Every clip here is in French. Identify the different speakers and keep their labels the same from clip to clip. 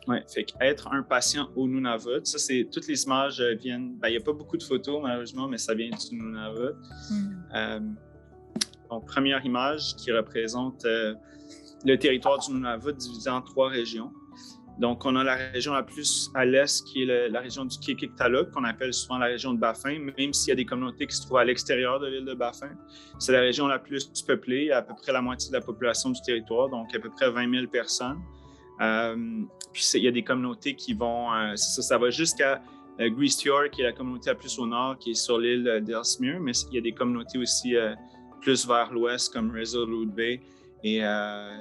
Speaker 1: Ouais, fait qu'être un patient au Nunavut, ça, c'est toutes les images viennent. Ben, il n'y a pas beaucoup de photos, malheureusement, mais ça vient du Nunavut.
Speaker 2: Mm.
Speaker 1: Euh, donc, première image qui représente le territoire du Nunavut divisé en 3 régions. Donc, on a la région la plus à l'est, qui est la région du Qikiqtaaluk, qu'on appelle souvent la région de Baffin, même s'il y a des communautés qui se trouvent à l'extérieur de l'île de Baffin. C'est la région la plus peuplée, à peu près la moitié de la population du territoire, donc à peu près 20 000 personnes. Puis il y a des communautés qui vont, ça va jusqu'à Grise Fiord, qui est la communauté la plus au nord, qui est sur l'île d'Ellesmere, mais il y a des communautés aussi plus vers l'ouest, comme Resolute Bay. Et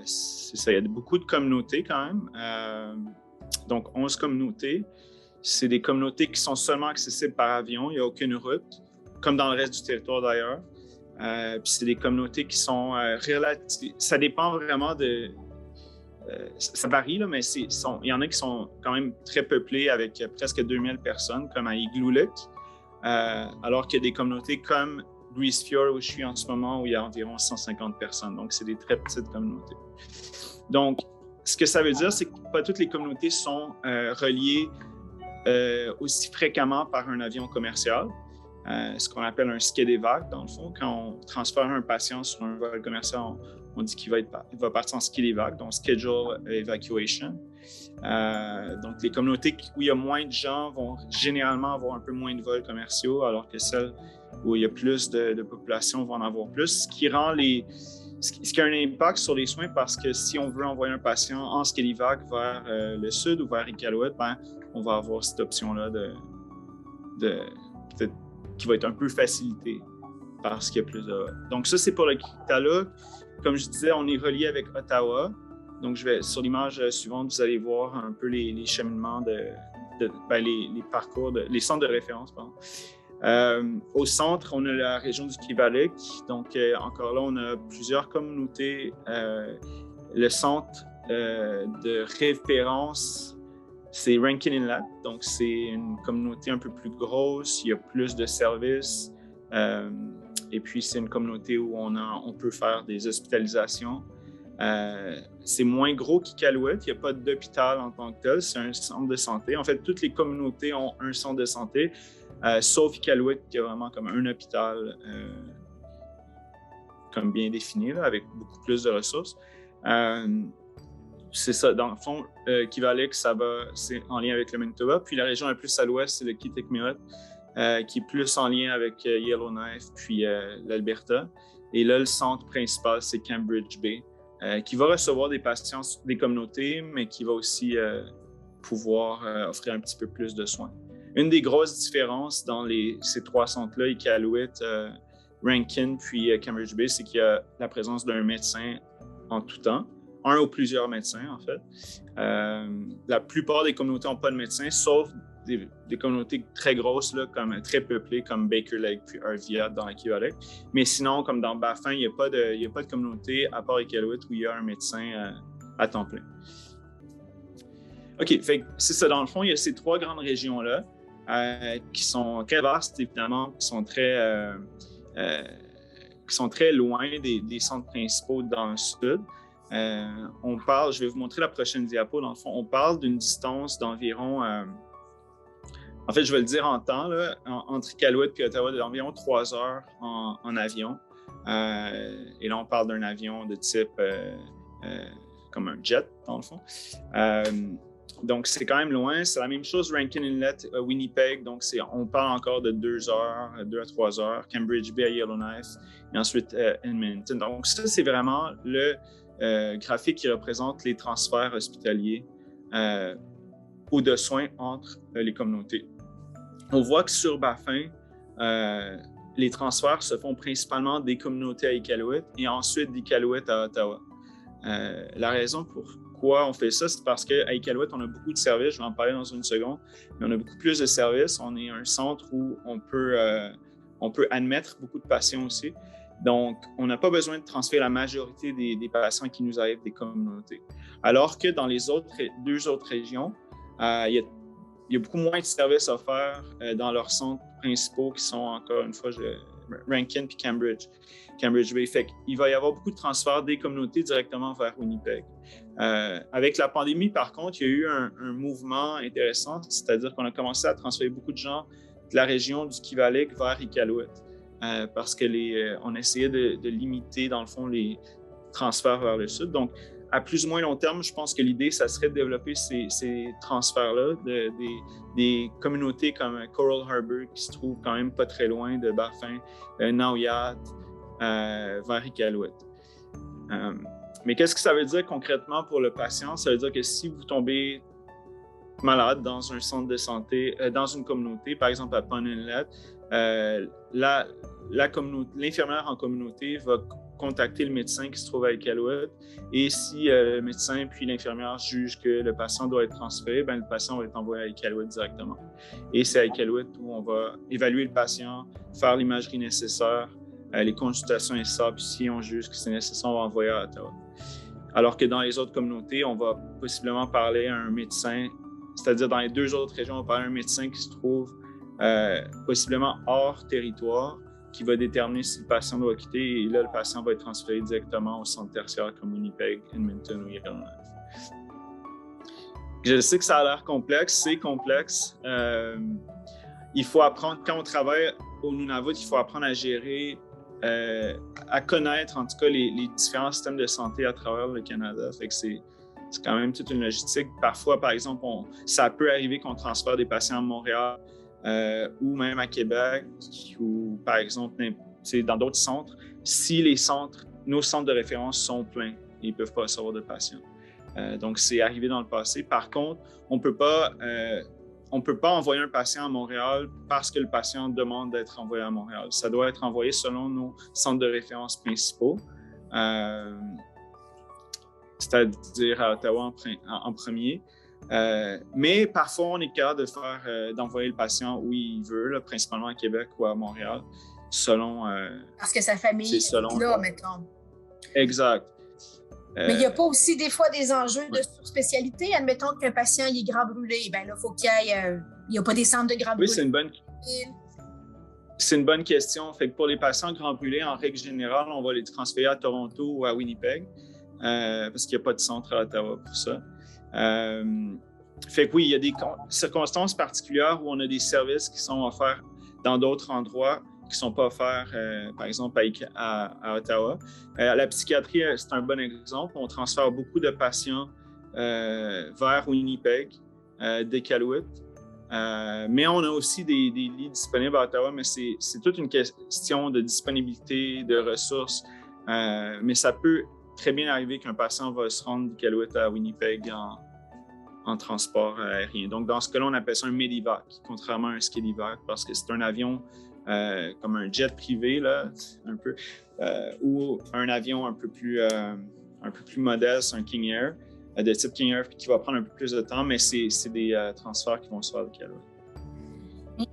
Speaker 1: c'est ça, il y a beaucoup de communautés quand même. Donc, 11 communautés. C'est des communautés qui sont seulement accessibles par avion. Il n'y a aucune route, comme dans le reste du territoire d'ailleurs. Puis c'est des communautés qui sont relatives. Ça dépend vraiment de... ça varie, là, mais il y en a qui sont quand même très peuplées avec presque 2000 personnes, comme à Igloolik. Alors qu'il y a des communautés comme Grise Fiord, où je suis en ce moment, où il y a environ 150 personnes. Donc, c'est des très petites communautés. Donc, ce que ça veut dire, c'est que pas toutes les communautés sont reliées aussi fréquemment par un avion commercial. Ce qu'on appelle un SCEDEVAC, dans le fond. Quand on transfère un patient sur un vol commercial, on dit qu'il va partir en SCEDEVAC, donc Schedule Evacuation. Donc, les communautés où il y a moins de gens vont généralement avoir un peu moins de vols commerciaux, alors que celles où il y a plus de population vont en avoir plus, ce qui a un impact sur les soins, parce que si on veut envoyer un patient en SCEDEVAC vers le sud ou vers Iqaluit, on va avoir cette option-là peut-être qui va être un peu facilitée parce qu'il y a plus de... Donc ça, c'est pour le Qikiqtaaluk. Comme je disais, on est relié avec Ottawa. Donc sur l'image suivante, vous allez voir un peu les cheminements les parcours, les centres de référence, pardon. Au centre, on a la région du Kivalliq. Donc, encore là, on a plusieurs communautés. Le centre de référence, c'est Rankin Inlet. Donc, c'est une communauté un peu plus grosse. Il y a plus de services. Et puis, c'est une communauté où on peut faire des hospitalisations. C'est moins gros qu'Iqaluit. Il n'y a pas d'hôpital en tant que tel. C'est un centre de santé. En fait, toutes les communautés ont un centre de santé. Sauf Iqaluit, qui a vraiment comme un hôpital comme bien défini, là, avec beaucoup plus de ressources. C'est ça, dans le fond, Kivalliq, c'est en lien avec le Manitoba. Puis la région la plus à l'ouest, c'est le Kitikmeot, qui est plus en lien avec Yellowknife, puis l'Alberta. Et là, le centre principal, c'est Cambridge Bay, qui va recevoir des patients des communautés, mais qui va aussi pouvoir offrir un petit peu plus de soins. Une des grosses différences dans ces 3 centres-là, Iqaluit, Rankin, puis Cambridge Bay, c'est qu'il y a la présence d'un médecin en tout temps, un ou plusieurs médecins, en fait. La plupart des communautés n'ont pas de médecin, sauf des communautés très grosses, là, très peuplées, comme Baker Lake puis Arviat dans Iqaluit. Mais sinon, comme dans Baffin, il n'y a pas de communauté, à part Iqaluit, où il y a un médecin à temps plein. OK, fait c'est ça. Dans le fond, il y a ces 3 grandes régions-là qui sont très vastes, évidemment, qui sont très loin des centres principaux dans le sud. Je vais vous montrer la prochaine diapo. Dans le fond, on parle d'une distance d'environ... en fait, je vais le dire en temps, là, entre Iqaluit et Ottawa, d'environ 3 heures en avion. Et là, on parle d'un avion de type comme un jet, dans le fond. Donc, c'est quand même loin. C'est la même chose, Rankin Inlet, Winnipeg. Donc, on parle encore de 2 heures, 2 à 3 heures. Cambridge Bay à Yellowknife. Et ensuite, Edmonton. Donc, ça, c'est vraiment le graphique qui représente les transferts hospitaliers ou de soins entre les communautés. On voit que sur Baffin, les transferts se font principalement des communautés à Iqaluit et ensuite d'Iqaluit à Ottawa. La raison pourquoi on fait ça, c'est parce qu'à Iqaluit, on a beaucoup de services, je vais en parler dans une seconde, mais on a beaucoup plus de services. On est un centre où on peut admettre beaucoup de patients aussi. Donc, on n'a pas besoin de transférer la majorité des patients qui nous arrivent des communautés. Alors que dans les 2 autres régions, il y a beaucoup moins de services offerts dans leurs centres principaux qui sont, encore une fois, Rankin puis Cambridge Bay. Fait qu'il va y avoir beaucoup de transferts des communautés directement vers Winnipeg. Avec la pandémie, par contre, il y a eu un mouvement intéressant, c'est-à-dire qu'on a commencé à transférer beaucoup de gens de la région du Kivalliq vers Iqaluit parce que on essayait de limiter, dans le fond, les transferts vers le sud. Donc, à plus ou moins long terme, je pense que l'idée, ça serait de développer ces transferts-là, des communautés comme Coral Harbour, qui se trouvent quand même pas très loin de Baffin, Nauyat, vers Iqaluit. Mais qu'est-ce que ça veut dire concrètement pour le patient? Ça veut dire que si vous tombez malade dans un centre de santé, dans une communauté, par exemple à Pond Inlet, l'infirmière en communauté va contacter le médecin qui se trouve à Iqaluit et si le médecin puis l'infirmière jugent que le patient doit être transféré, ben, le patient va être envoyé à Iqaluit directement. Et c'est à Iqaluit où on va évaluer le patient, faire l'imagerie nécessaire, les consultations nécessaires, puis si on juge que c'est nécessaire, on va envoyer à Ottawa. Alors que dans les autres communautés, on va possiblement parler à un médecin, c'est-à-dire dans les 2 autres régions, on va parler à un médecin qui se trouve possiblement hors territoire, qui va déterminer si le patient doit quitter. Et là, le patient va être transféré directement au centre tertiaire comme Winnipeg, Edmonton ou Yellowknife. Je sais que ça a l'air complexe, c'est complexe. Il faut apprendre, quand on travaille au Nunavut, il faut apprendre à gérer, à connaître en tout cas les différents systèmes de santé à travers le Canada. Fait que c'est quand même toute une logistique. Parfois, par exemple, ça peut arriver qu'on transfère des patients à Montréal ou même à Québec ou par exemple dans d'autres centres. Si nos centres de référence sont pleins, ils ne peuvent pas recevoir de patients. Donc, c'est arrivé dans le passé. Par contre, on ne peut pas envoyer un patient à Montréal parce que le patient demande d'être envoyé à Montréal. Ça doit être envoyé selon nos centres de référence principaux, c'est-à-dire à Ottawa en premier. Mais parfois, on est capable d'envoyer le patient où il veut, là, principalement à Québec ou à Montréal, selon...
Speaker 2: parce que sa famille est là, mettons.
Speaker 1: Exact.
Speaker 2: Mais il n'y a pas aussi des fois des enjeux de surspécialité? Admettons qu'un patient il est grand brûlé, ben là, il faut qu'il y ait... il n'y a pas des centres de grand brûlé.
Speaker 1: Oui, c'est une bonne question. Fait que pour les patients grand brûlés, en règle générale, on va les transférer à Toronto ou à Winnipeg parce qu'il n'y a pas de centre à Ottawa pour ça. Fait que oui, il y a des circonstances particulières où on a des services qui sont offerts dans d'autres endroits qui ne sont pas offerts, par exemple, à Ottawa. La psychiatrie, c'est un bon exemple. On transfère beaucoup de patients vers Winnipeg, d'Iqaluit. Mais on a aussi des lits disponibles à Ottawa, mais c'est toute une question de disponibilité, de ressources. Mais ça peut très bien arriver qu'un patient va se rendre d'Iqaluit à Winnipeg en transport aérien. Donc, dans ce cas-là, on appelle ça un Medivac, contrairement à un Skidivac, parce que c'est un avion comme un jet privé, là, un peu, ou un avion un peu plus modeste, un King Air, de type King Air, qui va prendre un peu plus de temps, mais c'est des transferts qui vont se faire de Iqaluit.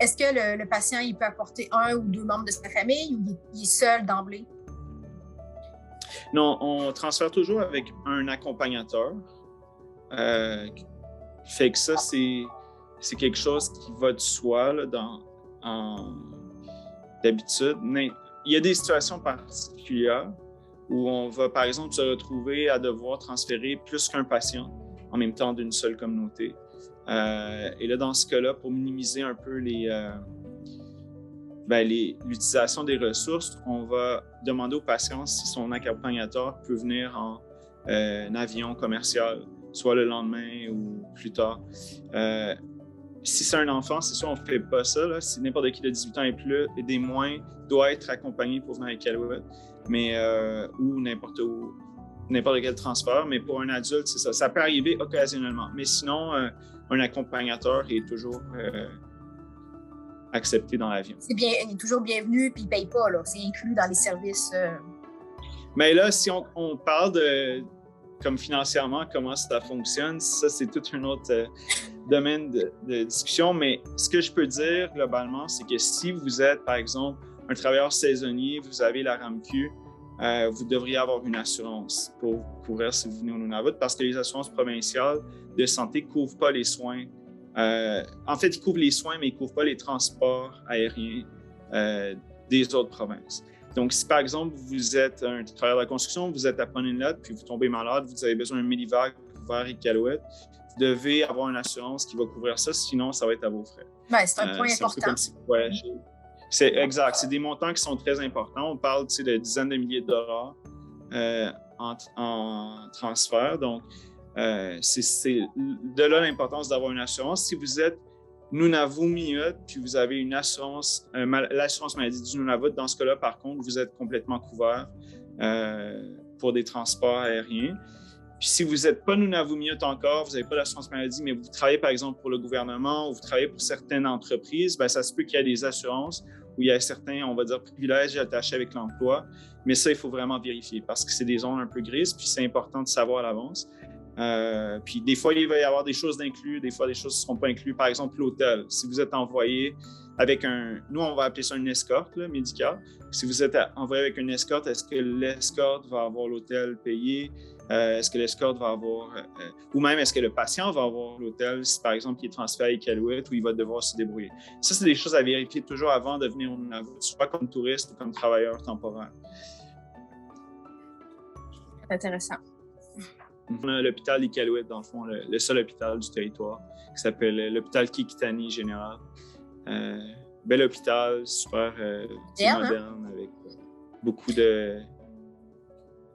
Speaker 2: Est-ce que le patient il peut apporter 1 ou 2 membres de sa famille ou il est seul d'emblée?
Speaker 1: Non, on transfère toujours avec un accompagnateur. Fait que ça, c'est quelque chose qui va de soi là, d'habitude. Mais il y a des situations particulières où on va, par exemple, se retrouver à devoir transférer plus qu'un patient en même temps d'une seule communauté. Et là, dans ce cas-là, pour minimiser un peu l'utilisation des ressources, on va demander au patient si son accompagnateur peut venir en avion commercial, soit le lendemain ou plus tard. Si c'est un enfant, c'est sûr, on ne fait pas ça. Là. Si n'importe qui de 18 ans et plus et des moins doit être accompagné pour venir à Iqaluit, mais ou n'importe quel transfert. Mais pour un adulte, c'est ça. Ça peut arriver occasionnellement. Mais sinon, un accompagnateur est toujours accepté dans l'avion.
Speaker 2: Il est toujours bienvenu puis il ne paye pas. Là. C'est inclus dans les services.
Speaker 1: Mais là, si on parle de comme financièrement, comment ça fonctionne, ça, c'est tout un autre domaine de discussion. Mais ce que je peux dire globalement, c'est que si vous êtes, par exemple, un travailleur saisonnier, vous avez la RAMQ, vous devriez avoir une assurance pour couvrir si vous venez au Nunavut parce que les assurances provinciales de santé ne couvrent pas les soins. En fait, ils couvrent les soins, mais ils ne couvrent pas les transports aériens des autres provinces. Donc, si par exemple, vous êtes un travailleur de la construction, vous êtes à Pont Inlet, puis vous tombez malade, vous avez besoin d'un Medivac vers Iqaluit, vous devez avoir une assurance qui va couvrir ça, sinon ça va être à vos frais.
Speaker 2: Ben, c'est un point
Speaker 1: c'est
Speaker 2: important.
Speaker 1: Un peu comme si vous voyagez. C'est exact. C'est des montants qui sont très importants. On parle de dizaines de milliers de dollars en transfert. Donc, c'est de là l'importance d'avoir une assurance. Si vous êtes Nunavut Mi'ut, puis vous avez une assurance, l'assurance maladie du Nunavut, dans ce cas-là, par contre, vous êtes complètement couvert pour des transports aériens. Puis si vous n'êtes pas Nunavut Mi'ut encore, vous n'avez pas d'assurance maladie, mais vous travaillez par exemple pour le gouvernement ou vous travaillez pour certaines entreprises, bien, ça se peut qu'il y ait des assurances où il y a certains, on va dire, privilèges attachés avec l'emploi. Mais ça, il faut vraiment vérifier parce que c'est des zones un peu grises, puis c'est important de savoir à l'avance. Puis des fois, il va y avoir des choses d'inclus, des fois, des choses ne seront pas incluses. Par exemple, l'hôtel. Si vous êtes envoyé avec nous, on va appeler ça une escorte là, médicale. Si vous êtes envoyé avec une escorte, est-ce que l'escorte va avoir l'hôtel payé? Est-ce que l'escorte va avoir... ou même, est-ce que le patient va avoir l'hôtel si, par exemple, il est transféré à Iqaluit ou il va devoir se débrouiller? Ça, c'est des choses à vérifier toujours avant de venir au Nunavut, soit comme touriste ou comme travailleur temporaire.
Speaker 2: Intéressant.
Speaker 1: On a l'hôpital Iqaluit, dans le fond, le seul hôpital du territoire, qui s'appelle l'hôpital Kekitani Général. Bel hôpital, super moderne, avec beaucoup de...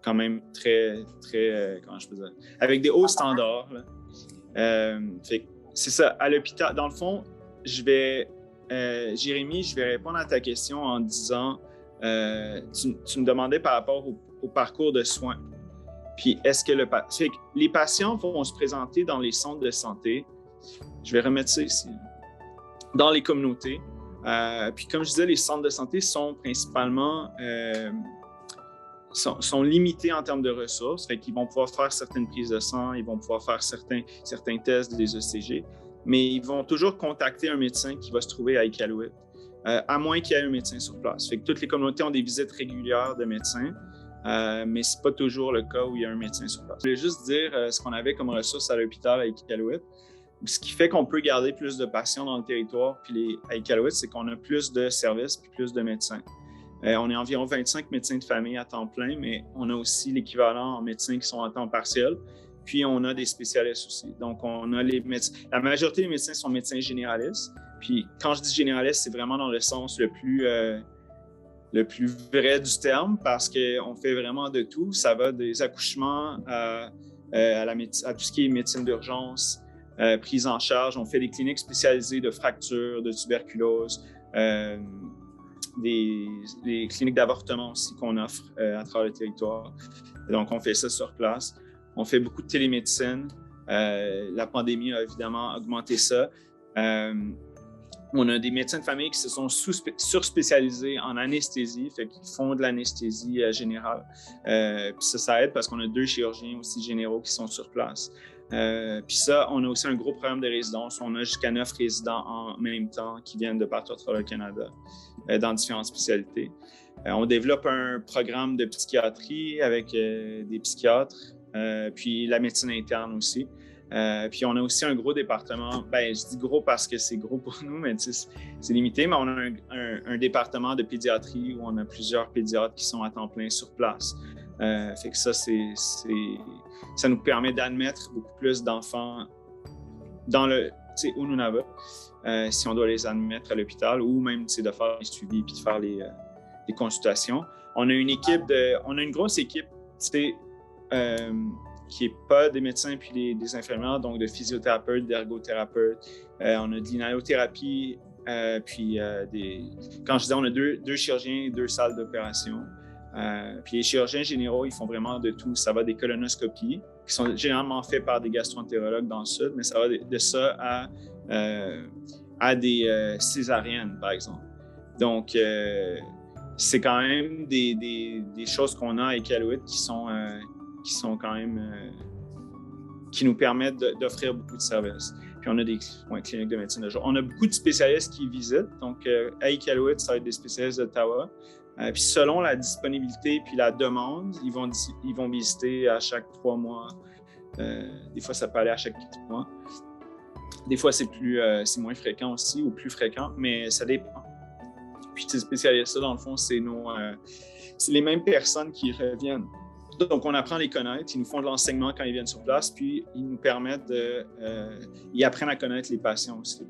Speaker 1: quand même très, comment je peux dire, avec des hauts standards. C'est ça, à l'hôpital, dans le fond, Jérémy, je vais répondre à ta question en disant, tu me demandais par rapport au parcours de soins. Puis, est-ce que les patients vont se présenter dans les centres de santé, je vais remettre ça ici, dans les communautés. Puis, comme je disais, les centres de santé sont principalement... sont limités en termes de ressources, fait qu'ils vont pouvoir faire certaines prises de sang, ils vont pouvoir faire certains tests des ECG, mais ils vont toujours contacter un médecin qui va se trouver à Iqaluit, à moins qu'il y ait un médecin sur place. Fait que toutes les communautés ont des visites régulières de médecins, mais c'est pas toujours le cas où il y a un médecin sur place. Je voulais juste dire ce qu'on avait comme ressources à l'hôpital à Iqaluit. Ce qui fait qu'on peut garder plus de patients dans le territoire, puis à Iqaluit, c'est qu'on a plus de services puis plus de médecins. On est environ 25 médecins de famille à temps plein, mais on a aussi l'équivalent en médecins qui sont à temps partiel. Puis, on a des spécialistes aussi. Donc, on a les médecins. La majorité des médecins sont médecins généralistes. Puis, quand je dis généraliste, c'est vraiment dans le sens le plus vrai du terme parce qu'on fait vraiment de tout. Ça va des accouchements à tout ce qui est médecine d'urgence, prise en charge. On fait des cliniques spécialisées de fractures, de tuberculose, des cliniques d'avortement aussi qu'on offre à travers le territoire. Donc, on fait ça sur place. On fait beaucoup de télémédecine. La pandémie a évidemment augmenté ça. On a des médecins de famille qui se sont surspécialisés en anesthésie, fait qu'ils font de l'anesthésie générale. Puis ça aide parce qu'on a 2 chirurgiens aussi généraux qui sont sur place. Puis ça, on a aussi un gros programme de résidence. On a jusqu'à 9 résidents en même temps qui viennent de partout à travers le Canada dans différentes spécialités. On développe un programme de psychiatrie avec des psychiatres, puis la médecine interne aussi. Puis on a aussi un gros département, je dis gros parce que c'est gros pour nous, mais c'est limité, mais on a un département de pédiatrie où on a plusieurs pédiatres qui sont à temps plein sur place. Fait que ça, ça nous permet d'admettre beaucoup plus d'enfants au Nunavut, si on doit les admettre à l'hôpital ou même de faire les suivis puis de faire les consultations. On a une grosse équipe qui n'est pas des médecins puis des infirmières, donc de physiothérapeutes, d'ergothérapeutes. On a de l'inhalothérapie, puis quand je disais, on a deux chirurgiens et 2 salles d'opération. Puis les chirurgiens généraux, ils font vraiment de tout. Ça va des colonoscopies, qui sont généralement faites par des gastroentérologues dans le sud, mais ça va de ça à des césariennes, par exemple. Donc, c'est quand même des choses qu'on a à Iqaluit qui sont quand même qui nous permettent d'offrir beaucoup de services. Puis on a des cliniques de médecine de jour. On a beaucoup de spécialistes qui visitent. Donc, à Iqaluit, ça va être des spécialistes d'Ottawa. Puis selon la disponibilité puis la demande, ils vont visiter à chaque 3 mois. Des fois, ça peut aller à chaque 4 mois. Des fois, c'est moins fréquent aussi ou plus fréquent, mais ça dépend. Puis ces spécialistes-là, dans le fond, c'est les mêmes personnes qui reviennent. Donc, on apprend à les connaître. Ils nous font de l'enseignement quand ils viennent sur place, puis ils nous permettent ils apprennent à connaître les patients aussi.